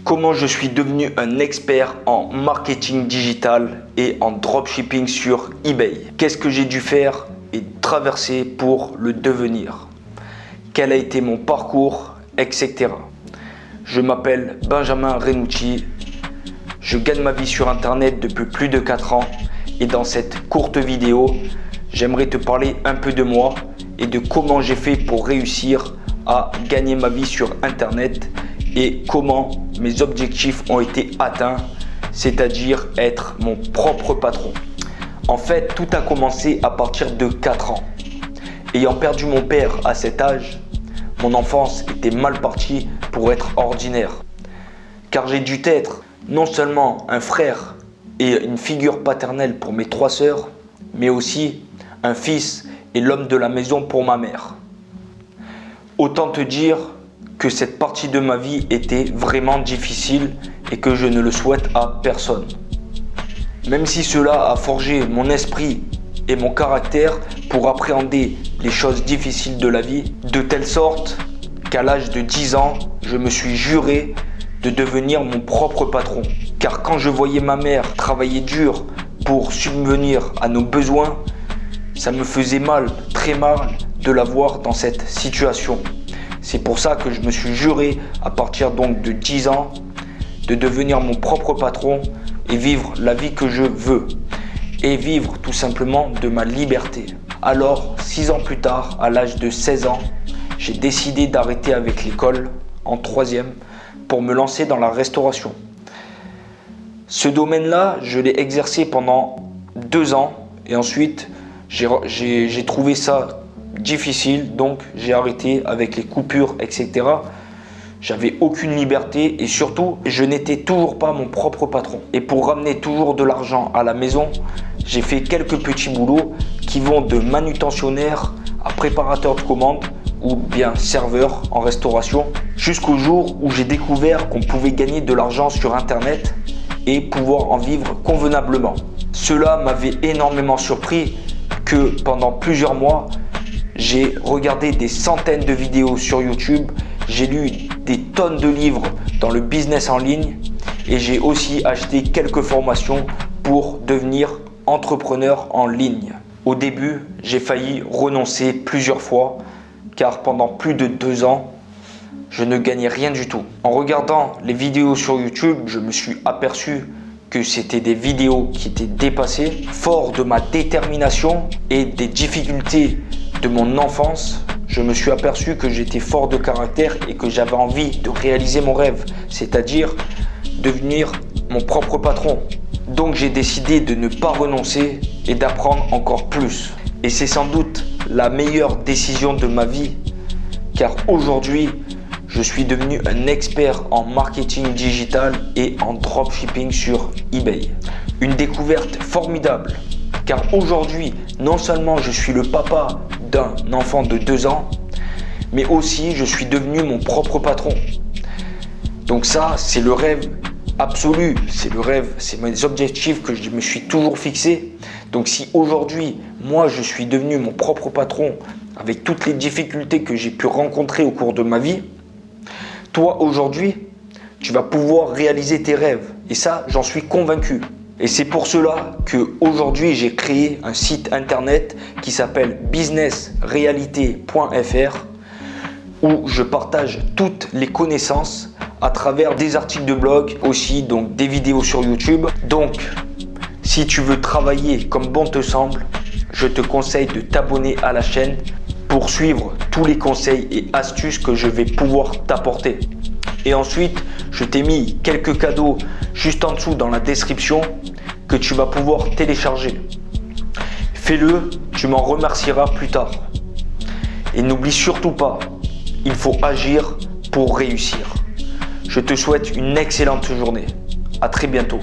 Comment je suis devenu un expert en marketing digital et en dropshipping sur eBay. Qu'est-ce que j'ai dû faire et traverser pour le devenir? Quel a été mon parcours, etc. Je m'appelle Benjamin Renucci. Je gagne ma vie sur Internet depuis plus de 4 ans et dans cette courte vidéo, j'aimerais te parler un peu de moi et de comment j'ai fait pour réussir à gagner ma vie sur Internet et comment mes objectifs ont été atteints, c'est-à-dire être mon propre patron. En fait, tout a commencé à partir de 4 ans. Ayant perdu mon père à cet âge, mon enfance était mal partie pour être ordinaire. Car j'ai dû être non seulement un frère et une figure paternelle pour mes 3 sœurs, mais aussi un fils et l'homme de la maison pour ma mère. Autant te dire que cette partie de ma vie était vraiment difficile et que je ne le souhaite à personne. Même si cela a forgé mon esprit et mon caractère pour appréhender les choses difficiles de la vie, de telle sorte qu'à l'âge de 10 ans, je me suis juré de devenir mon propre patron. Car quand je voyais ma mère travailler dur pour subvenir à nos besoins, ça me faisait mal, très mal, de la voir dans cette situation. C'est pour ça que je me suis juré, à partir donc de 10 ans, de devenir mon propre patron et vivre la vie que je veux. Et vivre tout simplement de ma liberté. Alors, 6 ans plus tard, à l'âge de 16 ans, j'ai décidé d'arrêter avec l'école en 3e pour me lancer dans la restauration. Ce domaine-là, je l'ai exercé pendant 2 ans et ensuite, j'ai trouvé ça difficile, donc j'ai arrêté avec les coupures, etc. J'avais aucune liberté et surtout, je n'étais toujours pas mon propre patron. Et pour ramener toujours de l'argent à la maison, j'ai fait quelques petits boulots qui vont de manutentionnaire à préparateur de commandes ou bien serveur en restauration, jusqu'au jour où j'ai découvert qu'on pouvait gagner de l'argent sur Internet et pouvoir en vivre convenablement. Cela m'avait énormément surpris que pendant plusieurs mois, j'ai regardé des centaines de vidéos sur YouTube, j'ai lu des tonnes de livres dans le business en ligne et j'ai aussi acheté quelques formations pour devenir entrepreneur en ligne. Au début, j'ai failli renoncer plusieurs fois car pendant plus de 2 ans, je ne gagnais rien du tout. En regardant les vidéos sur YouTube, je me suis aperçu que c'était des vidéos qui étaient dépassées. Fort de ma détermination et des difficultés de mon enfance, je me suis aperçu que j'étais fort de caractère et que j'avais envie de réaliser mon rêve, c'est-à-dire devenir mon propre patron. Donc j'ai décidé de ne pas renoncer et d'apprendre encore plus. Et c'est sans doute la meilleure décision de ma vie, car aujourd'hui, je suis devenu un expert en marketing digital et en dropshipping sur eBay. Une découverte formidable, car aujourd'hui, non seulement je suis le papa d'un enfant de 2 ans, mais aussi je suis devenu mon propre patron. Donc ça, c'est le rêve absolu, c'est le rêve, c'est mes objectifs que je me suis toujours fixés. Donc si aujourd'hui, moi je suis devenu mon propre patron avec toutes les difficultés que j'ai pu rencontrer au cours de ma vie, toi aujourd'hui, tu vas pouvoir réaliser tes rêves. Et ça, j'en suis convaincu. Et c'est pour cela qu'aujourd'hui, j'ai créé un site internet qui s'appelle businessrealité.fr où je partage toutes les connaissances à travers des articles de blog, aussi donc des vidéos sur YouTube. Donc, si tu veux travailler comme bon te semble, je te conseille de t'abonner à la chaîne pour suivre tous les conseils et astuces que je vais pouvoir t'apporter. Et ensuite, je t'ai mis quelques cadeaux juste en dessous dans la description que tu vas pouvoir télécharger. Fais-le, tu m'en remercieras plus tard. Et n'oublie surtout pas, il faut agir pour réussir. Je te souhaite une excellente journée. À très bientôt.